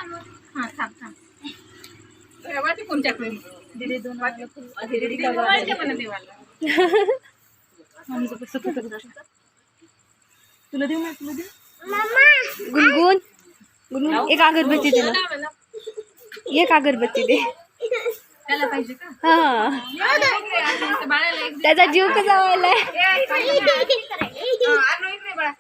हां थांब थांब वरती कोणच्या करून दिदी दोन वाजले दिदी वाजले म्हणा देवाला आमचं कसं तुला देऊ ना तुला देऊ गुनगुन गुनगुन एक अगरबत्ती दे ना एक अगरबत्ती दे त्याला पाहिजे का हा बाळाला एक त्याचा जीव कसा व्हायलाय बाळा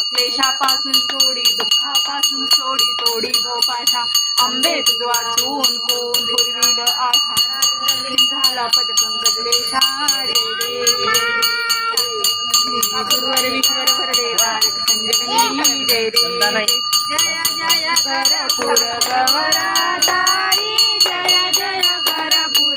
क्लेशापासून सोडी दुःखापासून सोडी तोडी गोपाशा अंबे तुझ वाचून कोण पुरविल आशा झाला पदपंकज लेशा गुरुवर विश्वर भरडे तारक संजीवनी जय रे जय जय करपूर गवरा तारी जय जय करपूर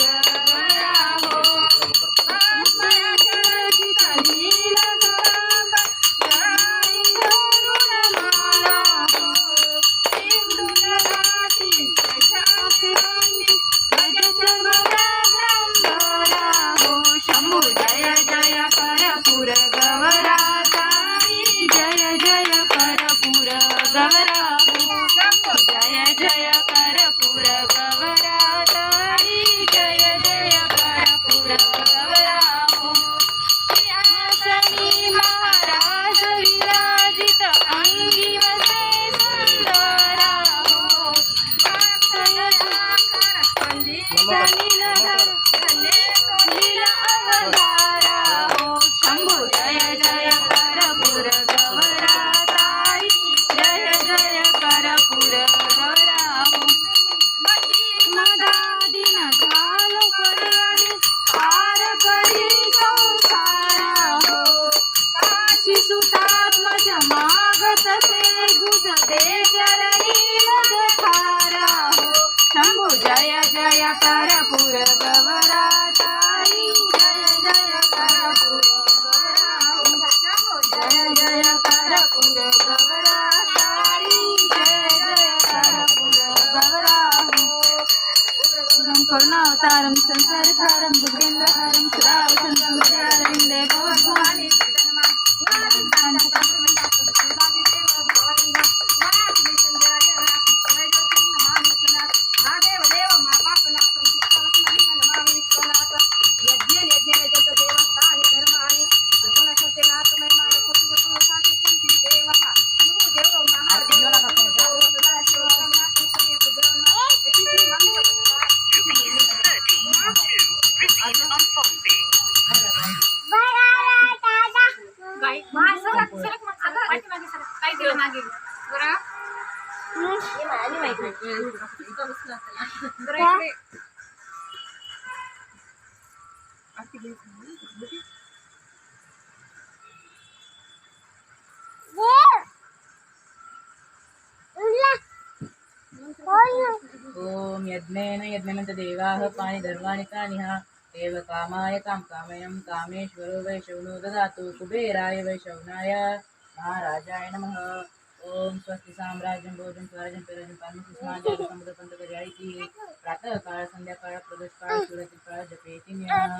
गवरा हो शंभू जय जय करपूर गवरा तारी जय जय करपूर गवरा जय जय करपूर गवरा तारी जय जय करपूर गवरा सिंहासनी महाराज विराजित अंगी वसे सुंदरा हो अवतारा हो शंभू जय जय करपूर गवरा तारी जय राधे चरणी मग खारा हो शंभू जय जय करपूर गवरा ताई जय जय करपूर गवरा हो शंभू जय जय करपूर गवरा ताई जय जय करपूर गवरा हो करुणावतारं संसारसारं भुजगेन्द्रहारं सदा वसन्तं हृदयारविन्दे भवभवानी काय दिलं मागे बरं ओम यज्ञेन यज्ञमन्त देवाः पाणि धर्माणि तानिहा एव कामाय कामयं कामेश्वरो वैशवनो ददातु कुबेराय वैशवनाय महाराजाय नमः। ओम स्वस्ति साम्राज्यं भोजं स्वराज्यं पेराज्यं पानं सुस्माजं समुद्रपन्तकजायति प्रातः काल संध्या काल प्रदोष काल सूर्योदय काल जपेति न्यः।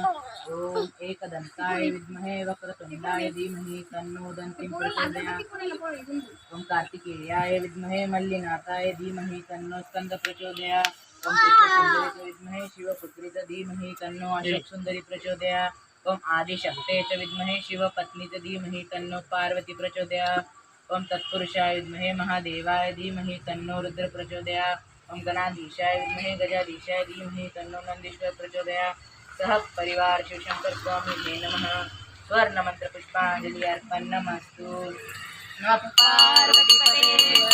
ओम एकदन्ताय विद्महे वक्रतुण्डाय धीमहि तन्नो दन्तिं प्रचोदयात्। ओम कार्तिकेयाय विद्महे मल्लिनाथाय धीमहि तन्नो स्कंद प्रचोदयात्। ओम त्रिपुरसुन्दरी विद्महे शिवपुत्री च धीमहि तन्नो अशोकसुन्दरी प्रचोदयात्। ओम आदिशक्ते च विद्महे शिवपत्नी च धीमहि तन्नो पार्वती प्रचोदयात्। ओम तत्पुरुषाय विद्महे महादेवाय धीमहि तन्नो रुद्र प्रचोदयात्। ओम गणाधीशाय विद्महे गजाधीशाय धीमहि तन्नो नंदीश्वर प्रचोदयात्। सह परिवार शिवशंकर स्वामी नमः। स्वर्ण मंत्र पुष्पांजलि अर्पण नमस्तु। नमः पार्वतीपते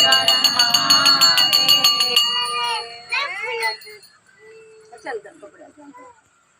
हर महादेव। चल